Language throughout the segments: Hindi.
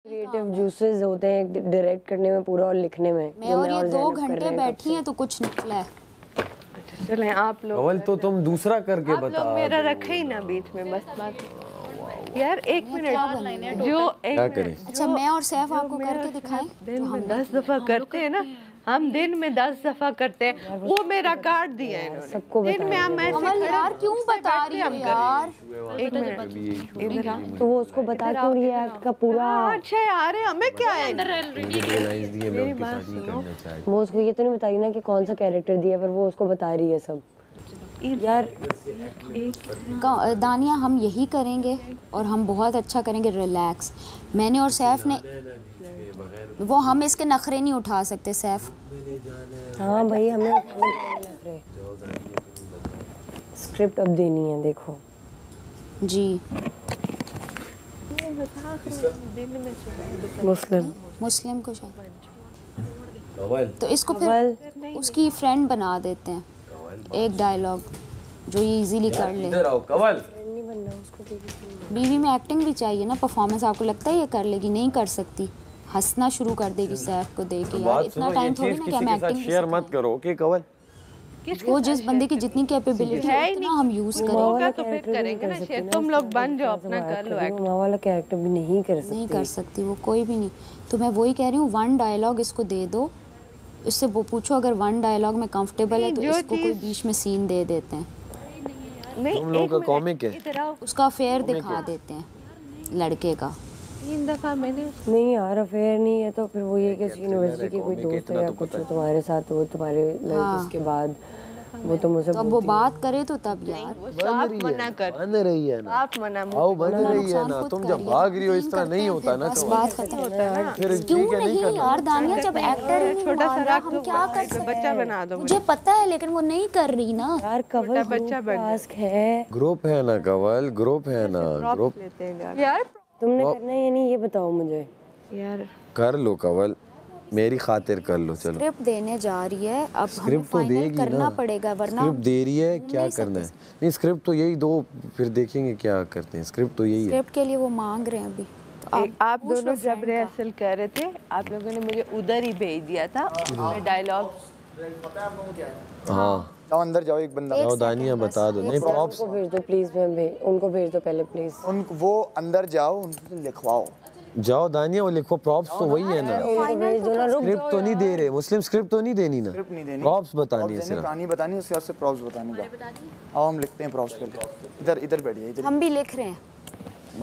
क्रिएटिव जूसेस होते हैं डायरेक्ट करने में पूरा और लिखने में। मैं और ये 2 घंटे बैठी हैं तो कुछ निकला है। चलें आप लोग अवल तो तुम दूसरा करके आप बता लोग मेरा रखे ही ना बीच में बस बात। यार एक मिनट जो क्या करें? अच्छा मैं और सैफ आपको करके दिखाएं। दिन में 10 दफा करते हैं ना, हम दिन में 10 दफा करते हैं। वो मेरा कार्ड दिया है इन्होंने सबको दिन में हम ऐसे कमल यार क्यों बता रही हो यार? एक मिनट इधर आ। तो वो उसको बता क्यों रही है आपका पूरा? अच्छा यार हमें क्या है, मेरी बात सुनो। वो उसको ये तो नहीं बताई ना कि कौन सा कैरेक्टर दिया, पर वो उसको बता रही है सब। यार दानिया हम यही करेंगे और हम बहुत अच्छा करेंगे, रिलैक्स। मैंने और सैफ ने वो हम इसके नखरे नहीं उठा सकते सैफ। हाँ भाई हमें स्क्रिप्ट अब देनी है, देखो जी। मुस्लिम को शायद तो इसको फिर उसकी फ्रेंड बना देते हैं, एक डायलॉग जो ये इजीली कर ले। इधर आओ कवल। बीवी में एक्टिंग भी चाहिए ना, परफॉर्मेंस आपको लगता है ये कर लेगी? नहीं कर सकती, हंसना शुरू कर देगी सैफ को देख के। यार इतना टाइम थोड़ी ना कि हम एक्टिंग शेयर मत करो कि कवल वो जिस बंदे की जितनी कैपेबिलिटी है उतना हम यूज करेंगे। तो फिर करेंगे ना शेयर, तुम लोग बन जाओ अपना कर लो एक्ट। माँ वाला कैरेक्टर भी नहीं कर सकती। नहीं कर सकती वो कोई भी नहीं। तो मैं वही कह रही हूँ 1 डायलॉग इसको दे दो, इससे वो पूछो अगर 1 डायलॉग में कंफर्टेबल है तो इसको कोई बीच में सीन दे देते हैं। तुम लोगों का कॉमिक है, उसका अफेयर दिखा देते हैं लड़के का। 3 दफा मैंने नहीं यार अफेयर नहीं है तो फिर वो ये कि यूनिवर्सिटी की कोई दोस्त है या कुछ हो तुम्हारे साथ, वो तुम्हारे उसके बाद वो तो मुझे अब वो बात करे तो तब यार आप मना कर, बन रही है ना, आप मना आओ बन रही है ना। तुम जब भाग रही हो इस तरह नहीं होता ना, बस बात खत्म होता है। फिर क्यों ठीक है नहीं नहीं यार दानिया, जब एक्टर ही नहीं छोटा सा मान रहा रख हम दो, क्या कर सकते बच्चा हैं? बना दो। मुझे पता है लेकिन वो नहीं कर रही ना यार। कवल बच्चा बन टास्क है, ग्रुप है ना कवल, ग्रुप है ना, ग्रुप लेते हैं यार। तुमने करना है या नहीं ये बताओ मुझे। यार कर लो कवल, मेरी खातिर कर लो। चलो स्क्रिप्ट देने जा रही है, अब हमें स्क्रिप्ट तो फाइनल देगी करना ना, पड़ेगा वरना स्क्रिप्ट दे रही है क्या करना है। नहीं स्क्रिप्ट तो यही दो, फिर देखेंगे क्या करते हैं। स्क्रिप्ट तो यही है। स्क्रिप्ट के लिए वो मांग रहे हैं अभी। तो आप दोनों जब रिहर्सल कर रहे थे आप लोगों ने मुझे उधर ही भेज दिया था डायलॉग। हाँ जाओ अंदर जाओ, एक बंदा जाओ दानिया बता दो। नहीं प्रॉप्स उनको भेज दो प्लीज, उनको भेज दो पहले प्लीज। वो अंदर जाओ, उनको लिखवाओ। जाओ दानिया, वो लिखो। प्रॉप्स तो वही है ना, भेज दो ना। स्क्रिप्ट तो नहीं दे रहे मुस्लिम, स्क्रिप्ट तो नहीं देनी ना, स्क्रिप्ट नहीं देनी, प्रॉप्स बतानी है सिर्फ। कहानी बतानी है, उसके बाद से प्रॉप्स बताने का। आओ हम लिखते हैं प्रॉप्स के लिए। इधर इधर बैठिए इधर। हम भी लिख रहे हैं।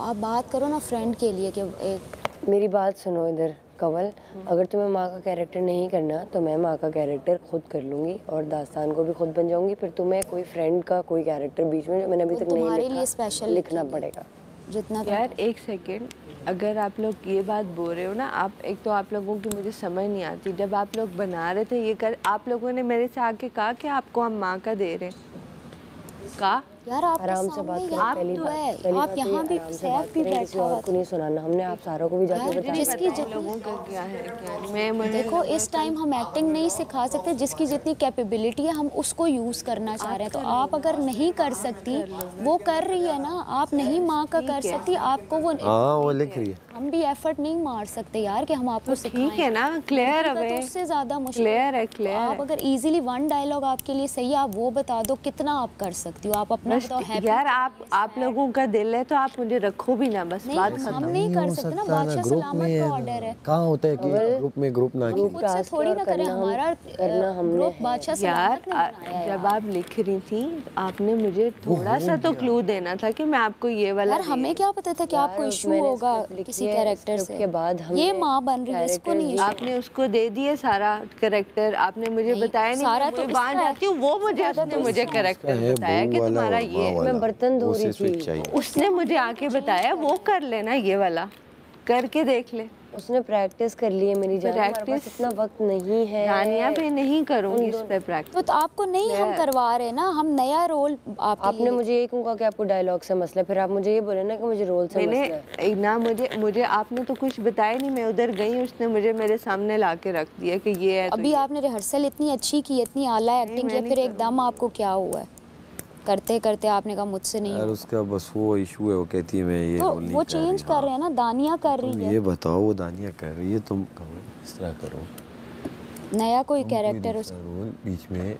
आप बात करो ना फ्रेंड के लिए कि एक मेरी बात सुनो इधर कवल, अगर तुम्हें माँ का कैरेक्टर नहीं करना तो मैं माँ का कैरेक्टर खुद कर लूंगी और दास्तान को भी खुद बन जाऊंगी। फिर तुम्हें कोई फ्रेंड का कोई कैरेक्टर बीच में जो मैंने अभी तक तुम्हारे नहीं लिए स्पेशल लिखना पड़ेगा। जितना यार एक सेकेंड, अगर आप लोग ये बात बोल रहे हो ना, आप एक तो आप लोगों की मुझे समझ नहीं आती। जब आप लोग बना रहे थे ये कर, आप लोगों ने मेरे से आके कहा कि आपको हम माँ का दे रहे कहा। यार आप आराम से बात करें। पहली तो बात है आप यहाँ भी सैफ भी किसी बैठा और को नहीं सुनाना। हमने आप सारों को भी जाके बताया जिसकी लोगों का क्या है क्या मैं देखो इस टाइम हम एक्टिंग नहीं सिखा सकते, जिसकी जितनी कैपेबिलिटी है हम उसको यूज करना चाह रहे हैं। तो आप अगर नहीं कर सकती, वो कर रही है ना, आप नहीं माँ का कर सकती, आपको वो हाँ वो लिख रही है। हम भी एफर्ट नहीं मार सकते यार कि हम आपको सिखाएं। ठीक है ना, क्लियर है तो उससे ज्यादा मुश्किल क्लियर है क्लियर। आप अगर इजीली 1 डायलॉग आपके लिए सही है, आप वो बता दो कितना आप कर सकती हो। आप अपना बताओ। हैप्पी यार आप लोगों का दिल है तो आप मुझे रखो भी ना, बस बात नहीं, खत्म। हम नहीं कर सकते ना, बादशाह सलामत का ऑर्डर है। कहाँ होता है कि ग्रुप ना की खुद से थोड़ी ना करें, हमारा ग्रुप बादशाह यार सलामत ने बनाया है। जब आप लिख रही थी आपने मुझे थोड़ा सा तो क्लू देना था कि मैं आपको ये वाला। यार हमें क्या पता था कि आपको इशू होगा किसी कैरेक्टर से। के बाद हम ये माँ बन रही है, इसको नहीं आपने उसको दे दिए सारा कैरेक्टर, आपने मुझे बताया नहीं। सारा तो वहाँ जाती हूँ वो मुझे कैरेक्टर बताया कि तुम्हारा ये। मैं बर्तन धो रही थी, उसने मुझे आके बताया वो कर लेना, ये वाला करके देख ले। उसने प्रैक्टिस कर ली है मेरी जान। हमारे पास इतना वक्त नहीं है। दानिया मैं नहीं करूंगी इस पे प्रैक्टिस। तो आपको नहीं हम करवा रहे ना, हम नया रोल आपने मुझे ये क्यों कहा कि आपको डायलॉग से मसला है? फिर आप मुझे ये बोले ना कि मुझे रोल से मसला है। ना मुझे आपने तो कुछ बताया नहीं। मैं उधर गई, उसने मुझे मेरे सामने ला के रख दिया कि ये है। अभी आपने रिहर्सल इतनी अच्छी की, इतनी आला एक्टिंग की, फिर एकदम आपको क्या हुआ है? करते करते आपने कहा मुझसे नहीं यार होगा। उसका बस वो इशू है, वो कहती है मैं ये तो रोल नहीं वो कर चेंज रही। कर रहे हैं ना, दानिया कर तुम रही है। ये बताओ वो दानिया कर रही है, तुम कहो इस तरह करो, नया कोई तुम कैरेक्टर दूसरा रोल बीच में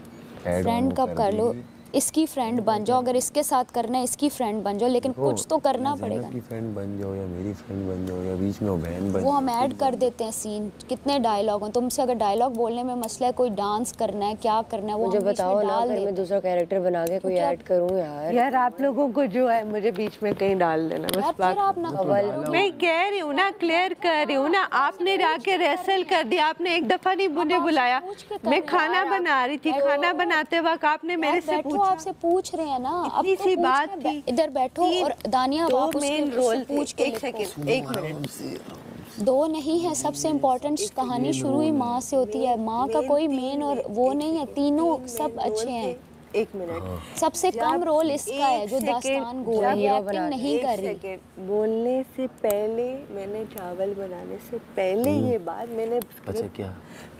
ऐड फ्रेंड कब कर लो, दी। इसकी फ्रेंड बन जाओ, अगर इसके साथ करना है इसकी फ्रेंड बन जाओ, लेकिन देखो, कुछ तो करना ज़ैनब पड़ेगा। की फ्रेंड बन जाओ या मेरी फ्रेंड बन जाओ या बीच में वो बहन बन वो हम जाओ, ऐड कर देते हैं सीन, कितने डायलॉग हैं, तुमसे अगर डायलॉग बोलने में मसला है, कोई डांस करना है, क्या करना है, वो मुझे हम बीच बताओ में ना, डाल फिर मैं देते हैं। दूसरा कैरेक्टर बना के कोई क्या- ऐड करूँ यार। यार आप लोगों को जो है मुझे बीच में कहीं डाल देना बस यार बात। फिर आप ना मैं कह रही हूँ ना, क्लियर कर रही हूँ ना, आपने जाके रेसल कर दिया, आपने एक दफा नहीं मुझे बुलाया। पूछ के कर मैं रहे खाना बना रही थी, खाना बनाते वक्त आपने मेरे से बैठो, पूछा। आपसे पूछ रहे हैं ना, अब इतनी तो सी पूछ बात के थी। इधर बैठो और दानिया दो आप उसके मेन उससे रोल थे। पूछ के एक लिखो। सेकंड, एक मिनट। दो नहीं है, सबसे इम्पोर्टेंट कहानी शुरू ही माँ से होती है, माँ का कोई मेन और वो नहीं है, तीनों सब अच्छे हैं। एक मिनट। सबसे कम रोल इसका है जो दास्तान गो है, ये एक्टिंग नहीं कर रही। बोलने से पहले मैंने चावल बनाने से पहले ये बात मैंने अच्छा क्या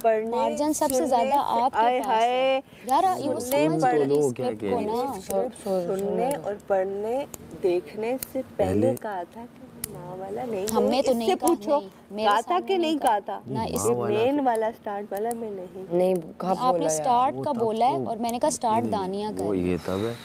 पढ़ने मार्जिन सबसे सुनने ज्यादा से- आपके आय पास हाय है। यार ये वो सुनने समझ पढ़ने रही लो स्क्रिप्ट क्या को कह ना। सुनने और पढ़ने देखने से पहले कहा था कि माँ वाला नहीं हमने करो। तो नहीं इससे कहा, पूछो नहीं, मेरे कहा था सामने कि नहीं कहा था ना, इस मेन वाला स्टार्ट वाला मैं नहीं। नहीं कहाँ बोला आपने यार। स्टार्ट का बोला है और मैंने कहा स्टार्ट दानिया वो कर। ये तब है,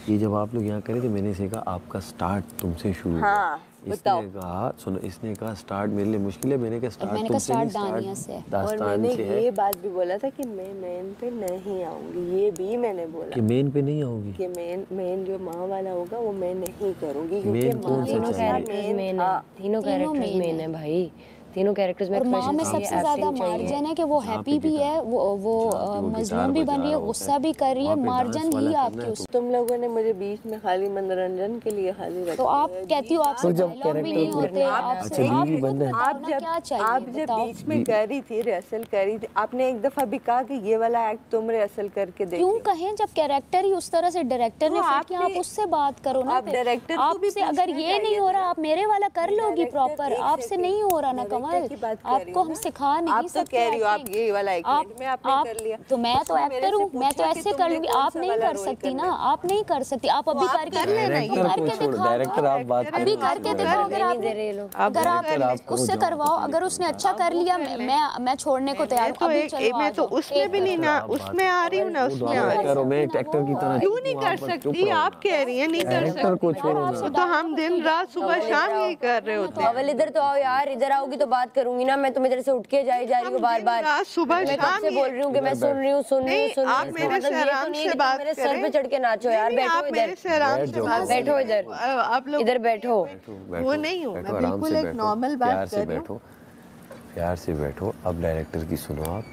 ये जब आप लोग यहाँ करे थे मैंने इसे कहा आपका स्टार्ट तुमसे शुरू हुआ। हाँ, बताओ। इसने कहा सुनो, इसने कहा स्टार्ट मेरे लिए मुश्किल है, मैंने कहा स्टार्ट मैंने कहा तुमसे नहीं, स्टार्ट दानिया से है। और दास्तान मैंने से है ये बात भी बोला था कि मैं मेन पे नहीं आऊंगी, ये भी मैंने बोला कि मेन पे नहीं आओगी। कि मेन जो माँ वाला होगा वो मैं नहीं करूंगी, क्योंकि मेन माँ कौन सा तीनों चाहिए? कैरेक्टर्स मेन है, तीनों कैरेक्टर्स main मेन है भाई, तीनों कैरेक्टर्स में और माँ में expression सबसे चाहिए, ज्यादा acting चाहिए। मार्जिन है कि वो हैप्पी भी है, वो मजलूम भी बन रही है, गुस्सा भी कर रही है, मार्जिन ही आपकी उस। तुम लोगों ने मुझे बीच में खाली मनोरंजन के लिए खाली रखा। तो आप कहती हो आपसे जब डायलॉग भी नहीं होते, आपसे अच्छा, आप बीवी खुद बंद है। बताओ आप ना जब क्या चाहिए, आप जब बताओ। बीच में करी थी रिहर्सल करी थी, आपने एक दफा भी कहा कि ये वाला एक्ट तुम रिहर्सल करके देखो। क्यों कहें, जब कैरेक्टर ही उस तरह से डायरेक्टर ने तो फिट किया, आप आपने- उससे बात करो ना। आप फिर डायरेक्टर को भी आपसे अगर पूछना ये नहीं चाहिए हो रहा, था। आप मेरे वाला कर लोगी डायरेक्टर, प्रॉपर, एक आपसे सेकंड, नहीं हो रहा ना डायरेक्टर कमल, की बात कर रही आपको हूँ हम ना। सिखा नहीं आप तो सकते कह रही हो आप acting। ये वाला एक आप मिनट में आपने आप कर लिया। तो मैं तो उसने मेरे एक्टर से हूँ, मैं तो पूछा कि ऐसे कर तुमने लूंगी, कौन आप सा नहीं वाला कर रोल सकती करना ना, है? आप नहीं कर सकती, आप अभी आप करके कर लेना, अभी ये करके छोड़ो, दिखाओ, डायरेक्टर आप बात करो। अभी करके दिखाओ, अगर आप दे रहे ये लोग। अगर आप डायरेक्टर आपको उससे जाओ, करवाओ, अगर उसने अच्छा कर लिया, मैं छोड़ने को तैयार हूँ, अभी चलो आ मैं तो जाओ। उसमें भी नहीं ना, उसमें आ रही हूँ ना, उसमें आ रही हूँ। करो, मैं एक एक्टर की तरह क्यों नहीं कर सकती? आप कह रही हैं नहीं कर डायरेक्टर को सकती। छोड़ो ना। तो हम दिन रात सुबह शाम यही कर रहे होते हैं। अवल इधर तो आओ यार, इधर आओगी तो बात करूंगी ना, मैं तुम्हें इधर से उठ के जा रही हूँ बार बार। रात सुबह मैं कब शाम से बोल रही हूँ कि मैं सुन रही हूँ नहीं, आप मेरे से आराम से बात मेरे सर करें। पे चढ़ के नाचो यार, नहीं, बैठो आप मेरे से आराम बैठ से जाओ, बात बैठो करें। इधर, आप लोग इधर बैठो। वो नहीं हूँ, मैं बिल्कुल एक नॉर्मल प्यार बात से कर रही हूँ। बैठो, प्यार से बैठो। अब डायरेक्टर की सुनो आप।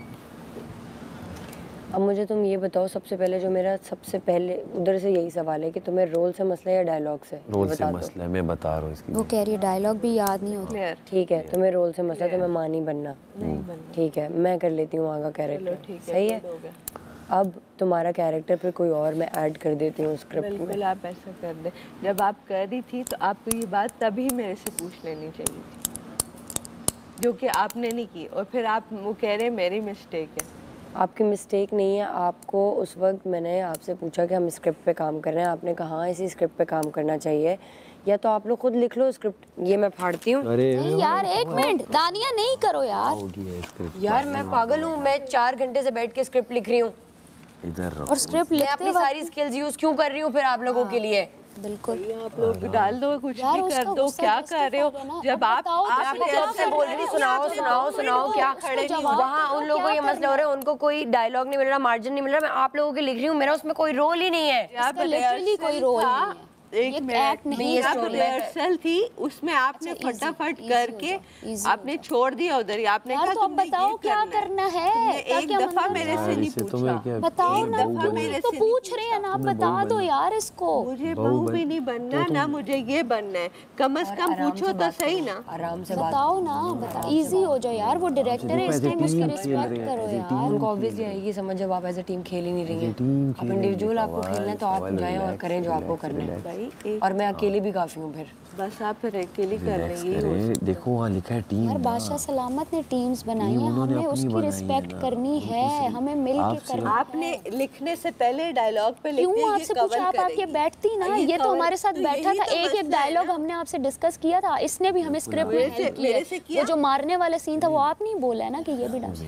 अब मुझे तुम ये बताओ, सबसे पहले जो मेरा सबसे पहले उधर से यही सवाल है कि तुम्हें रोल से मसला है या डायलॉग से? रोल से बता दो। मसला है, मैं बता रहा हूँ इसकी। वो कह रही है डायलॉग भी याद नहीं होता। क्लियर ठीक है, तुम्हें रोल से मसला है, तुम्हें माँ नहीं बनना। ठीक है, मैं कर लेती हूँ वहाँ का कैरेक्टर, सही है। अब तुम्हारा कैरेक्टर पे कोई और मैं ऐड कर देती हूँ स्क्रिप्ट में। बिल्कुल आप ऐसा कर दे। जब आप कर रही थी तो आपको ये बात तभी मेरे से पूछ लेनी चाहिए थी, जो कि आपने नहीं की, और फिर आप वो कह रहे हैं मेरी मिस्टेक है। आपकी मिस्टेक नहीं है। आपको उस वक्त मैंने आपसे पूछा कि हम स्क्रिप्ट पे काम कर रहे हैं, आपने कहा इसी स्क्रिप्ट पे काम करना चाहिए, या तो आप लोग खुद लिख लो स्क्रिप्ट। ये मैं फाड़ती हूँ। अरे नहीं यार, एक मिनट, दानिया नहीं करो यार। होगी है स्क्रिप्ट। यार मैं पागल हूँ, मैं 4 घंटे से बैठ के स्क्रिप्ट लिख रही हूँ। इधर रहो। और स्क्रिप्ट मैं लिखते अपनी वक्त सारी स्किल्स यूज क्यों कर रही हूँ फिर आप लोगों के लिए? बिल्कुल आप लोग डाल दो, कुछ यार, भी उसका कर दो, गुस्सा क्या justify कर रहे हो? है ना। जब अब आप बताओ, आप उसने मैं क्या कब से बोल रही हूँ, सुनाओ सुनाओ सुनाओ, क्या खड़े नहीं हो। वहाँ उन लोगों को ये क्या मसला हो रहा है, उनको कोई डायलॉग नहीं मिल रहा, मार्जिन नहीं मिल रहा, मैं आप लोगों के लिख रही हूँ, मेरा उसमें कोई रोल ही नहीं है। इसका लिटरली कोई रोल नहीं है, एक ये मिनट, एक्ट नहीं ये है। story है। रिहर्सल थी, उसमें आपने अच्छा, फटाफट easy करके हो जाओ, easy हो आपने छोड़ दिया उधर ही। आपने यार कहा तो अब तुमने ये बताओ क्या करना है, तुमने क्या एक क्या दफा मंजर मेरे है? से नहीं इसे तुम्हें पूछा। क्या बताओ एक ना, दफा क्यों मेरे तो से पूछ रहे हैं ना, आप तुमने बता बहू दो बन- यार इसको। मुझे बहू बहू बन- भी नहीं बनना ना, मुझे ये बनना है। कम से कम पूछो तो सही ना। आराम से बात बताओ ना, बता, इजी हो जाओ यार, वो डायरेक्टर है, इस टाइम उसकी रिस्पेक्ट करो यार। उनको ऑब्वियसली आएगी समझ, जब आप एज ए टीम खेल ही नहीं रही हैं। टीम अब इंडिविजुअल आपको खेलना है तो आप जाएं और करें जो आपको करना है। भाई एक और मैं अकेले भी काफ़ी हूँ फिर। बस आप फिर अकेली कर रिलैक्स लेंगे करें, देखो वहाँ लिखा है टीम। यार बादशाह सलामत ने टीम्स बनाई हैं, उन्होंने हमें अपनी उसकी बनाई है रिस्पेक्ट ना, करनी उनकी है, से- हमें मिल के आपसे- करना। आपने लिखने से पहले डायलॉग पे लिख क्यों आपसे पूछा, आप आके बैठती ना, ये तो हमारे साथ बैठा था, एक एक डायलॉग हमने आपसे डिस्कस किया था, इसने भी हमें स्क्रिप्ट में हेल्प की है। वो जो मारने वाला सीन था वो आप नहीं बोला है ना कि ये भी डांस,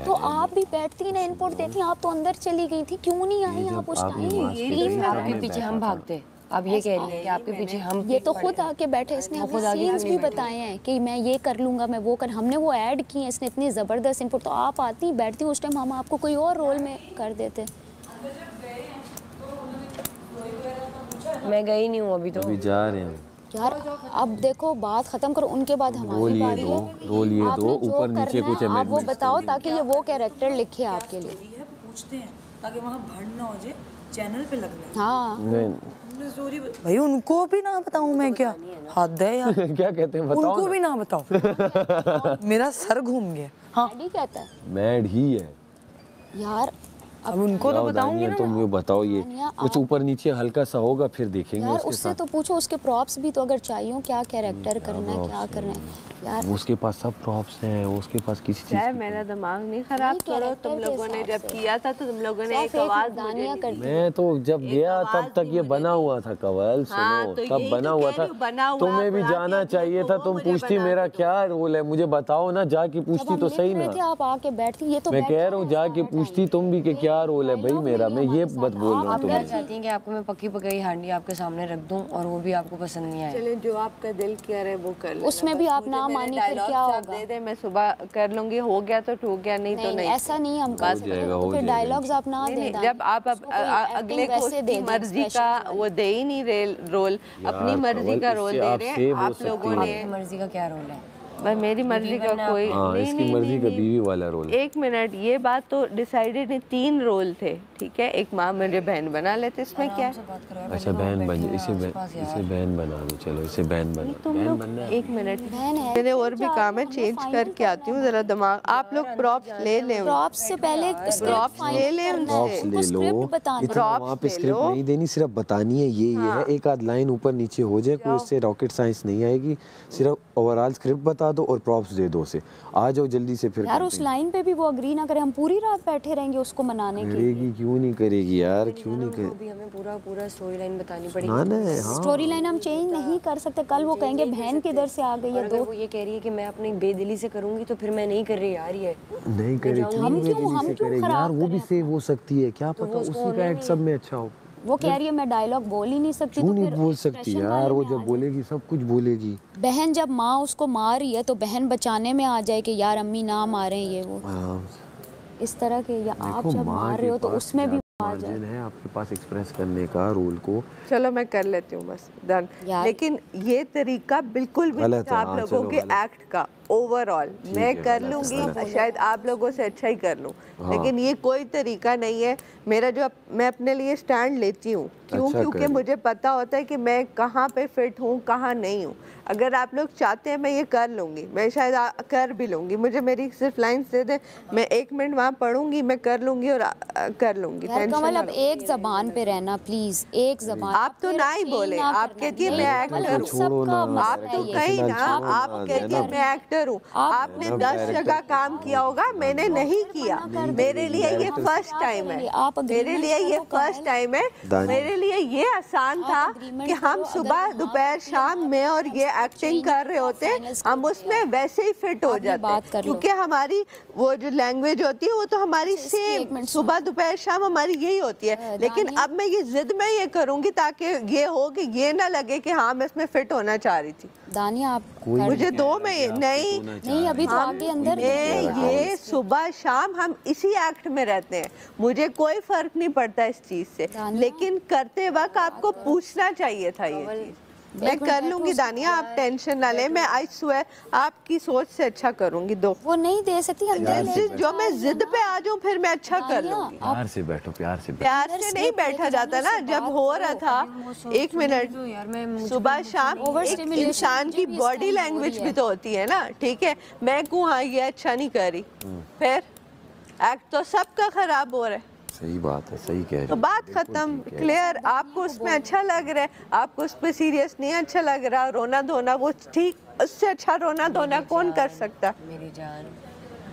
तो आप भी बैठती ना, इनपुट देती। आप तो अंदर चली गई थी, क्यों नहीं आई आप उस टाइम? आपके पीछे हम भागते, आप ये कह रही हैं कि आपके पीछे हम, ये तो खुद आके बैठे, इसने हमें सीन्स भी बताए हैं कि मैं ये कर लूंगा, मैं वो कर, हमने वो ऐड किए हैं, इसने इतनी ज़बरदस्त इनपुट। तो आप आती बैठती, उस टाइम हम आपको कोई और रोल में कर देते। मैं गई नहीं हूँ अभी तो। अभी जा रहे हैं। यार अब देखो बात खत्म करो, उनके बाद हमारी रोल ये बारी दो, है। रोल ये आपने दो, जो ऊपर नीचे करना कुछ है, आप वो amendments बताओ ताकि ये वो कैरेक्टर लिखे आपके लिए। है पूछते हैं ताकि वहाँ भंड ना हो जाए, चैनल पे लगना है। हाँ नहीं स्टोरी भाई उनको भी ना बताऊं मैं क्या? हद है यार। क्या कहते हैं बताओ उनको ना। भी ना बताओ। मेरा सर घूम गया। हाँ डैडी कहता है मैड ही है। यार अब उनको तो जाओ बताऊंगी दानिया, ना। तुम ये बताओ, ये दानिया, कुछ ऊपर नीचे हल्का सा होगा फिर देखेंगे यार उसके उससे साथ। तो पूछो, उसके प्रॉप्स भी तो अगर चाहिए हो, क्या कैरेक्टर करना है, क्या करना है यार। उसके पास सब प्रॉप्स हैं, उसके पास किसी चीज चाहे की मेरा दिमाग नहीं खराब नहीं, करो। कैरेक्टर तुम के लोगों ने हिसाब जब से। किया था तो तुम लोगों ने सिर्फ एक एक आवाज दानिया मुझे करती मैं तो जब गया तब तक ये बना हुआ था कवल, हाँ, सुनो तो तब यही बना तो हुआ कह था। रही हूँ, बना हुआ तुम्हें भी आप जाना आके चाहिए देखो, था, वो तुम मुझे पूछती बना मेरा के क्या रोल है, मुझे बताओ ना, जाके जब पूछती हम तो लिख सही रहे ना। थे आप आके बैठती, ये तो मैं बैठा कह रहा हूँ है जाके सारा पूछती टाइम। तुम भी कि क्या रोल है भाई डायलॉग मेरा, नहीं मैं ये हमारे बात साथ। बोल रहा हूँ आप क्या तुम्हें। चाहती हैं कि आपको मैं पक्की पकाई हांडी आपके सामने रख दूं और वो भी आपको पसंद नहीं आए? चले जो आपका दिल कह रहे वो कर लेना। उसमें भी बस आप मुझे ना मेरे मानी फिर dialogues क्या आप होगा? दे दे, मैं सुबह कर लूंगी, हो गया तो ठीक गया, नहीं तो नहीं नहीं। ऐसा नहीं हम कर हो सकते, जाएगा, तो हो फिर जाएगा। डायलॉग्स आप ना नहीं, दे नहीं, दें। जब आप उसको कोई अगले acting को वैसे दे उसकी दें, मर्जी का expressions वाली। वो दे ही नहीं रोल, अपनी यार, मर्जी कवल, का रोल इससे दे आप रहे सेव हैं हो आप सकती लोगों हैं। ने। आपकी मर्जी का क्या रोल है? भाई मेरी मर्जी का कोई हाँ, नहीं, इसकी नहीं, मर्जी नहीं, का नहीं। बीवी वाला रोल। एक मिनट, ये बात तो डिसाइडेड नहीं, 3 रोल थे, ठीक है। एक माँ मुझे बहन बना लेते, इसमें क्या है? अच्छा बहन बन, इसे बहन बना दो, चलो इसे बहन बना, तुम बहन लोग बनना है। एक मिनट, बहन है, मैंने और भी काम है, चेंज करके आती हूँ जरा दिमाग। आप लोग प्रॉप्स ले लें, प्रॉप्स से पहले प्रॉप्स ले लें प्रॉप्स ले लो, बताना इतना वहाँ पे ले स्क्रिप्ट लो। नहीं देनी, सिर्फ बतानी है ये है, एक आध लाइन ऊपर नीचे हो जाए, कोई इससे रॉकेट साइंस नहीं आएगी, सिर्फ ओवरऑल स्क्रिप्ट बता दो और प्रॉप्स दे दो उसे, आ जाओ जल्दी से फिर यार करते उस हैं। लाइन पे भी वो अग्री ना करे, हम पूरी रात बैठे रहेंगे उसको मनाने के लिए। करेगी क्यों नहीं करेगी यार, क्यों नहीं वो कर भी हमें पूरा स्टोरी लाइन बतानी पड़ेगी। ना ना, हाँ स्टोरी लाइन हम चेंज नहीं कर सकते, कल वो कहेंगे बहन किधर से आ गई और है। अगर दो वो ये कह रही है कि मैं अपनी बेदिली से करूंगी तो फिर मैं नहीं कर रही यार ये। नहीं करे, हम क्यों करे यार, खराब वो भी करें सेव हो सकती है, क्या पता उसी का एक्ट सब में अच्छा हो। वो कह रही है मैं डायलॉग बोल ही नहीं सकती, क्यों तो नहीं फिर बोल सकती expression यार, वाले वो में आ जब जाए। बोलेगी सब कुछ बोलेगी। बहन जब माँ उसको मार रही है तो बहन बचाने में आ जाए कि यार अम्मी ना मारें ये वो, आराम से इस तरह के। या आप देखो, जब माँ मार के रहे हो तो पास उसमें भी आ मार्जिन जाए। है आपके पास एक्सप्रेस करने का रोल को। चलो मैं कर लेती हूँ बस, डन। यार- लेकिन ये तरीका बिल्कुल भी गलत नहीं है, आप हाँ, लोगों चलो के गलत। एक्ट का ओवरऑल मैं है, कर गलत है, लूंगी, गलत है। शायद आप लोगों से अच्छा ही कर लूँ, हाँ। लेकिन ये कोई तरीका नहीं है मेरा। जो मैं अपने लिए स्टैंड लेती हूँ, क्यों? अच्छा क्योंकि कर ली। मुझे पता होता है कि मैं कहाँ पे फिट हूँ, कहाँ नहीं हूँ। अगर आप लोग चाहते हैं मैं ये कर लूँगी, मैं शायद कर भी लूँगी। मुझे मेरी सिर्फ लाइन्स दे दे, मैं 1 मिनट वहाँ पढ़ूंगी, मैं कर लूँगी और कर लूँगी। यार टेंशन कमल ना अब लो। एक जबान पे रहना प्लीज, एक जबान। आप तो फिर ना ही change बोले, ना आप करना। कहती है नहीं, मैं कमल, एक्टर हम हूँ। छोड़ो सबका ना, आप मसला तो है ये। कहीं ना, छोड़ो ना, आप कहती है जैनब। मैं एक्टर हूँ। आपने जैनब 10 डायरेक्टर जगह काम किया होगा, मैंने नहीं किया। मेरे लिए ये डायरेक्टर फर्स्ट टाइम है, आप मेरे agreement लिए ये करो, फर्स्ट कमल। टाइम है। दानी। मेरे लिए ये आसान था agreement कि हम करो, सुबह अगर दोपहर हाँ, शाम में और ये एक्टिंग कर रहे होते, हम उसमें वैसे ही फिट हो आप ये बात जाते, कर लो। क्योंकि हमारी वो जो लैंग्वेज होती है वो तो हमारी एक सेम मिनट सुबह दोपहर शाम हमारी यही होती है। लेकिन दानिया। अब मैं ये जिद में ये करूंगी ताकि ये हो कि ये ना लगे कि हाँ मैं इसमें फिट होना चाह रही थी। दानिया आप मुझे 2 में नहीं, नहीं अभी तो आगे अंदर ये सुबह शाम हम इसी एक्ट में रहते हैं, मुझे कोई फर्क नहीं पड़ता इस चीज से, दानिया। लेकिन करते वक्त आपको पूछना चाहिए था ये चीज। मैं कर लूंगी दानिया, आप टेंशन ना लें, मैं आई स्वेयर आपकी सोच से अच्छा करूंगी। दो वो नहीं दे सकती अंदर ले। जो मैं जिद पे आ जाऊं फिर मैं अच्छा कर लूंगी। प्यार से बैठो, प्यार से बैठो। प्यार से नहीं बैठा जाता ना, जब हो रहा था 1 मिनट यार मैं सुबह शाम एक इंसान की बॉडी लैंग्वेज भी तो होती है ना, ठीक है। मैं कहूँ हाँ ये अच्छा नहीं करी, फिर एक्ट तो सबका खराब हो रहा है। सही बात है, सही कह रहे तो हो। बात खत्म, क्लियर। आपको उसमें अच्छा लग रहा है, आपको उस पर सीरियस नहीं अच्छा लग रहा, रोना धोना वो ठीक, उससे अच्छा रोना धोना कौन कर सकता। मेरी जान,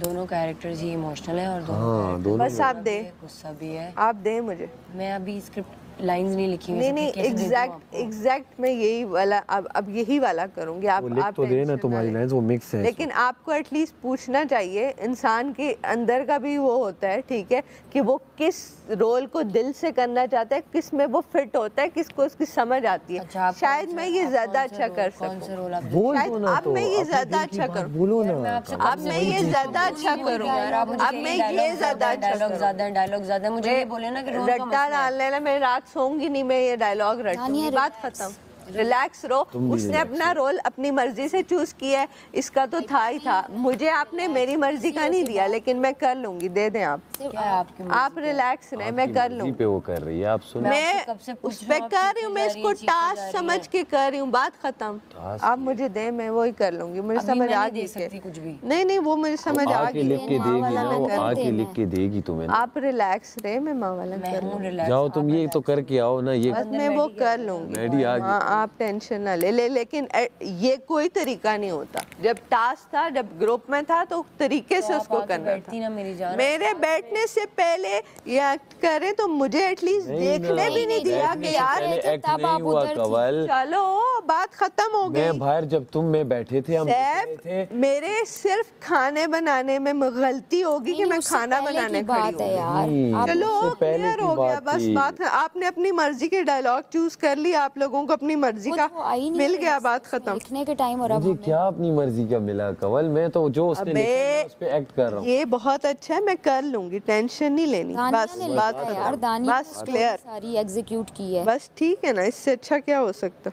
दोनों कैरेक्टर्स ही इमोशनल है और दोनों हाँ, characters दोनों बस आप दे, गुस्सा भी है। आप दे मुझे। मैं अभी स्क्रिप्ट लाइंस नहीं लिखी हुई, नहीं सब नहीं, कैसे दे दूँ आपको? एग्जैक्ट मैं यही वाला अब यही वाला करूंगी। आप वो लिख तो दे ना tension तुम्हारी लें। लाइंस, वो मिक्स है। लेकिन आपको एटलीस्ट पूछना चाहिए, इंसान के अंदर का भी वो होता है, ठीक है, कि वो किस रोल को दिल से करना चाहता है, किस में वो फिट होता है, किसको उसकी समझ आती है। अच्छा, आप शायद मैं ये ज्यादा अच्छा कर कौन सा सकूं, रोल आप बोल शायद दो ना, अब तो मैं ये अपने ज्यादा दिल की अच्छा बात करूं। बोलो ना। अब मैं ये ज्यादा अच्छा करूं, अब मैं ये ज्यादा अच्छा डायलॉग ज्यादा है, डायलॉग ज्यादा है, मुझे ये बोले ना कि रोल का रट्टा मसला है। डालने ना, मैं रात सोऊंगी नहीं, मैं ये डायलॉग रटूंगी, बात खत्म। रिलैक्स रहो, उसने अपना रोल अपनी मर्जी से चूज किया है, इसका तो था ही था। मुझे आपने मेरी मर्जी का नहीं दिया, लेकिन मैं कर लूंगी, दे दें आप। क्या है आपकी मर्जी? आप रिलैक्स रहे, मैं कर मर्जी लूंगी। पे वो कर रही है, आप सुनो। मैं कब से पूछ उस रही पे हूँ, आप कर सीखी रही हूँ, जा मैं रही इसको है, सीखी जा टास्क रही समझ है। के कर रही हूँ, बात खत्म। आप मुझे दे, मैं वही कर लूंगी, मुझे अभी समझ मैं आ नहीं गई दे सकती कुछ भी। नहीं नहीं, वो मुझे समझ आ आके गई। लिख के देगी ना, वो आके लिख के देगी तुम्हें ना। आप रिलैक्स रहे, मैं माँ वाला मैं कर हूँ लूंगी। रिलैक्स। जाओ तुम ये तो करके आओ ना, ये बस मैं वो कर लूंगी। मैडी आ गई। हाँ, आप टेंशन ना ले, लेकिन ये कोई तरीका नहीं होता। जब टास्क था, जब ग्रुप में था, तो तरीके से उसको करना बैठती ना मेरी था। जान। मेरे बैठने से पहले ये एक्ट करे तो मुझे एटलीस्ट देखने भी नहीं दिया कि यार एक्ट नहीं हुआ कवल। चलो बात खत्म हो गई। मैं बाहर जब तुम में बैठे थे, हम सैफ, थे। मेरे सिर्फ खाने बनाने में गलती होगी कि मैं खाना बनाने बात है खड़ी हूँ। यार। चलो उससे पहले क्लियर की हो गया, बात बस थी। बात। आपने अपनी मर्जी के डायलॉग चूज कर लिया, आप लोगों को अपनी मर्जी का मिल गया, बात खत्म। लिखने के टाइम और अब मुझे क्या अपनी मर्जी का मिला कवल, मैं तो जो उसने लिखा है मैं उस पे एक्ट कर रहा हूँ। ये बहुत अच्छा है, मैं कर लूंगी, टेंशन नहीं लेनी। दानिया बस ने बात लिखा है यार, खत्म, दानिया बस ने क्लियर, सारी एग्जीक्यूट की है। बस ठीक है ना, इससे अच्छा क्या हो सकता।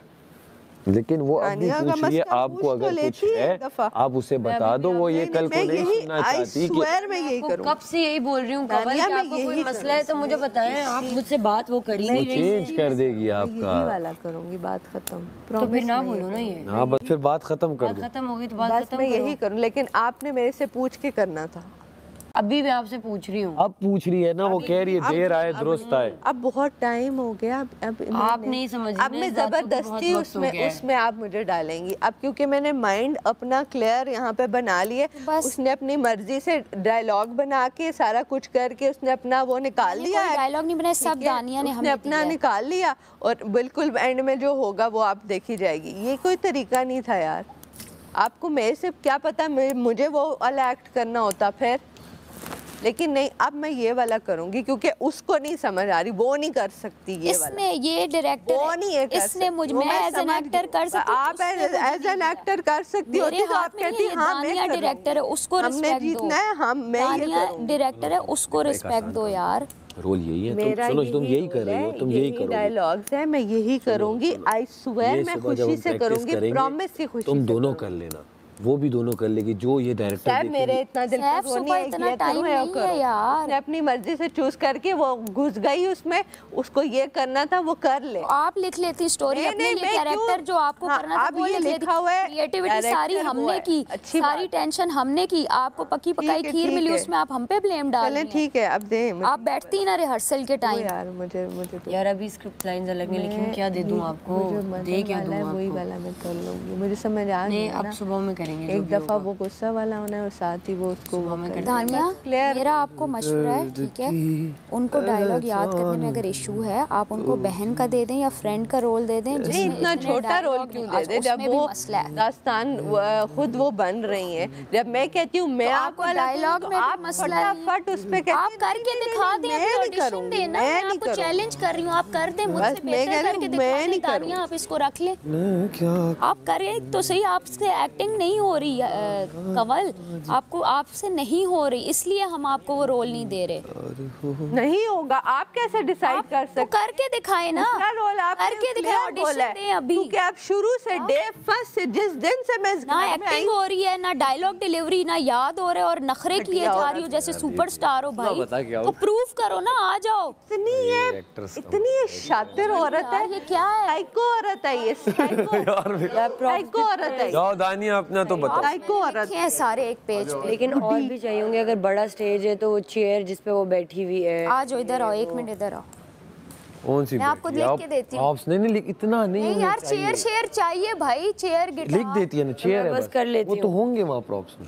लेकिन वो अब भी दानिया का पूछ रही है, मसला आपको पूछ तो अगर कुछ लेती है है एक दफा। आप उसे बता दो, वो ये कल को मैं नहीं यही सुनना आई चाहती कि स्वेयर मैं यही आपको करूँगी। कब से यही बोल रही हूँ कवल दानिया, कि मैं आपको कोई यही मसला है तो मुझे बताएं। आप मुझसे बात वो कर ही वो नहीं रही। चेंज कर देगी यही आपका। वाला करूंगी, बात खत्म। तो फिर Promise ना मैं बोलो ना ये। हाँ बस फिर बात खत्म कर बात दो। खत्म हो गई तो बात बस खत्म मैं करो। यही करूँ, लेकिन आपने मेरे से पूछ के करना था। अभी मैं आपसे पूछ रही हूँ। अब पूछ रही है ना, वो कह रही है देर आए दुरुस्त आए। अब बहुत टाइम हो गया, अब आप नहीं समझ रही अब ना, मैं इस बात को कि बहुत जबरदस्ती वक्त हो गया है। उसमें आप मुझे डालेंगी अब, क्योंकि मैंने माइंड अपना क्लियर यहाँ पे बना लिए। बस। उसने अपनी मर्जी से डायलॉग बना के सारा कुछ करके उसने अपना वो निकाल लिया है। डायलॉग नहीं बनाए, सब ठीक है? दानिया ने उसने हमें अपना दिया है। निकाल लिया, और बिल्कुल एंड में जो होगा वो आप देखी जाएगी। ये कोई तरीका नहीं था यार। आपको मेरे से क्या पता, मुझे वो वाला एक्ट करना होता फिर, लेकिन नहीं, अब मैं ये वाला करूंगी क्योंकि उसको नहीं समझ आ रही, वो नहीं कर सकती ये वाला। इसने ये डायरेक्टर वो नहीं ये कर इसने सकती। मुझ वो मैं एज एन समझ एक्टर गई। कर सकती हूँ, आप उसने मुझे एज एन एक्टर कर सकती मेरे होती तो हाथ आप में नहीं कहती है, ये हाँ मैं दानिया कर डायरेक्टर है, उसको हमने रिस्पेक्ट दो। जीतना है, हम मैं ये दानिया करूंगी। डायरेक्टर है, उसको रिस्पेक्ट दो यार। रोल यही है, मेरा तुम सुनो, तुम यही कर रही हो, तुम यही करोगे। डायलॉग्स है, मैं यही करूंगी। आई स्वेयर ये मैं सुबह जब खुशी हम से practice करूंगी, करेंगे, प्रॉमिस की खुशी तुम से दोनों करूंगी। कर लेना, वो भी दोनों कर लेगी, जो ये डायरेक्टर सैफ मेरे इतना दिल सैफ, पर वो नहीं सुबह है, इतना ये टाइम करूं या नहीं है करूं। यार। उसने अपनी मर्जी से चूज करके वो घुस गई उसमें, उसको ये करना था वो कर ले। आप लिख लेती स्टोरी नहीं, अपने नहीं, लिए, मैं कैरेक्टर क्यों? जो आपको हाँ, करना था अब वो ये लिख लेती। लिखा हुआ है, क्रिएटिविटी सारी डायरेक्टर वो हमने है, की, अच्छी सारी बात। टेंशन हमने की, आपको पकी पकाई ठीक है, खीर ठीक मिली, है। उसमें आप हम पे ब्लेम डाल चलें रही हैं। ठीक है, अब दे आप बैठती ना रिहर्सल के टाइम। यार मुझे दो। यार अभी स्क्रिप्ट लाइंस अलग नहीं लिखी हूँ, क्या दे दूँ आपको? दे क्या दूँ वही आपको? वाला मैं कर लूंगी, मुझे समझ आ नहीं, गया अब ना। सुबह में करेंगे जो एक भी दफा होगा। वो गुस्सा वाला होना है और साथ ही वो उसको वो में करना है। दानिया, बस clear। मेरा आपको मशवरा है, ठीक है, उनको डायलॉग याद करने में अगर इशू है, आप उनको बहन का दे दें या फ्रेंड का रोल दे दें, नहीं, जिसमें इतना इतने छोटा रोल dialogue क्यों नहीं। दे आज दे जब उसमें भी वो मसला है। दास्तान खुद वो बन रही है। जब मैं कहती हूँ मैं तो आप आपको वाला डायलॉग करूँ, में तो भी आप मसला नहीं है। फटाफट उस पे कहती आप हैं, करके नहीं, दिखा नहीं, दें, मैं अपनी नहीं ऑडिशन करूँगी, देना, मैं मैं नहीं आपको करूँगी। चैलेंज कर रही हूँ, आप कर दें, बस मुझसे मैं बेहतर कह रही करके हूँ, दिखा मैं दें। नहीं दानिया, करूँगी। आप इसको रख लें, मैं क्या आप करें तो सही। आपसे एक्टिंग नहीं हो रही कंवल, आपको आपसे नहीं हो रही, इसलिए हम आपको वो रोल नहीं दे रहे। नहीं होगा, आप कैसे डिसाइड कर तो सकते करके दिखाए ना, दूसरा रोल आप करके दिखाए, ऑडिशन दें अभी। क्योंकि आप शुरू से डे फर्स्ट से जिस दिन से मैं इस ना घर में आई एक्टिंग हो रही है, ना डायलॉग डिलीवरी, ना याद हो रहे, और नखरे किए जा रही हो जैसे सुपरस्टार हो भाई। बता क्या हो? तो प्रूफ करो ना, आ जाओ। इतनी ये शातिर औरत है, यार, ये क्या है? साइको औरत है ये, साइको औरत है। जाओ दानिया, अपना लिखना तो बताओ। लिखे हैं सारे एक पेज पे। लेकिन और भी चाहिए होंगे, अगर बड़ा स्टेज है तो वो चेयर जिस पे वो बैठी हुई है। आ जाओ इधर आओ, 1 मिनट इधर आओ। कौन सी मैं आपको लिख के देती हूँ। आप नहीं नहीं इतना नहीं नहीं यार, चेयर शेयर चाहिए भाई, चेयर गिटार लिख देती है ना, चेयर है बस कर लेती वो तो होंगे वहाँ प्रॉप्स में।